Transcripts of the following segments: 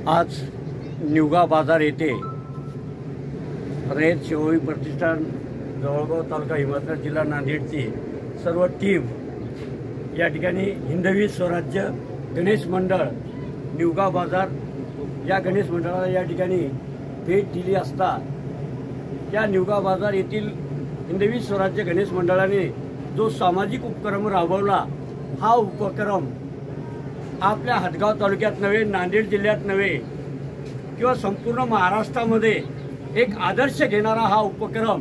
आज निवगा बाजार येथे रयत शिवोई प्रतिष्ठान जवळगाव तालुका हिमायतनगर जिल्हा नांदेडची सर्व टीम या ठिकाणी हिंदवी स्वराज्य गणेश मंडळ निवगा बाजार या गणेश मंडळाला या ठिकाणी भेट दिली असता या निवगा बाजार येथील हिंदवी स्वराज्य गणेश मंडळाने जो सामाजिक उपक्रम राबवला, हा उपक्रम आपल्या हदगाव तालुक्यात नव्हे, नांदेड जिल्ह्यात नव्हे किंवा संपूर्ण महाराष्ट्रामध्ये एक आदर्श घेणारा हा उपक्रम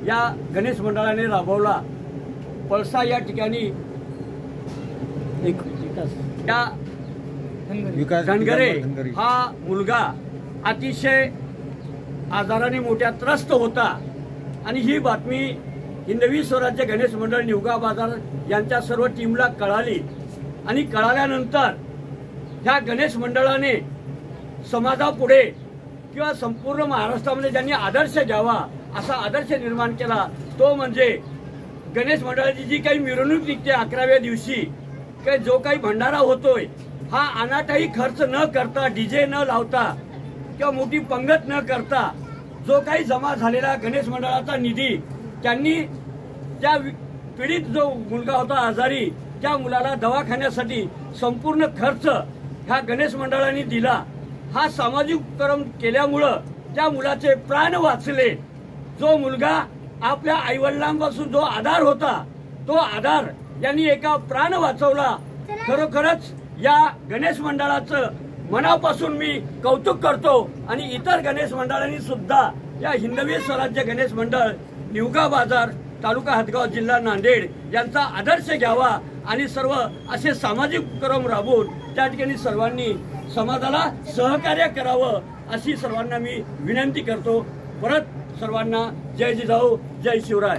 या गणेश मंडळाने राबवला। पळसा या ठिकाणी धनगरे हा मुलगा अतिशय आजाराने मोठ्या त्रस्त होता आणि ही बातमी हिंदवी स्वराज्य गणेश मंडळ निवगा बाजार यांच्या सर्व टीमला कळाली आणि कळाल्यानंतर ह्या गणेश मंडळाने समाजापुढे किंवा संपूर्ण महाराष्ट्रामध्ये ज्यांनी आदर्श घ्यावा असा आदर्श निर्माण केला, तो म्हणजे गणेश मंडळाची जी काही मिरवणूक निघते 11व्या दिवशी, काही जो काही भंडारा होतोय, हा अनाठाई खर्च न करता, डीजे न लावता किंवा मोठी पंगत न करता जो काही जमा झालेला गणेश मंडळाचा निधी त्यांनी त्या पीडित जो मुलगा होता आजारी, त्या मुलाला दवाखान्यासाठी संपूर्ण खर्च ह्या गणेश मंडळाने दिला। हा सामाजिक उपक्रम केल्यामुळं त्या मुलाचे प्राण वाचले। जो मुलगा आपल्या आईवडिलांपासून जो आधार होता, तो आधार यांनी एका प्राण वाचवला। खरोखरच या गणेश मंडळाचं मनापासून मी कौतुक करतो आणि इतर गणेश मंडळांनी सुद्धा या हिंदवी स्वराज्य गणेश मंडळ निवगा बाजार तालुका हदगाव जिल्हा नांदेड यांचा आदर्श घ्यावा आणि सर्व असे सामाजिक उपक्रम राबवून त्या ठिकाणी सर्वांनी समाजाला सहकार्य करावं अशी सर्वांना मी विनंती करतो। परत सर्वांना जय जिजाऊ, जय शिवराय।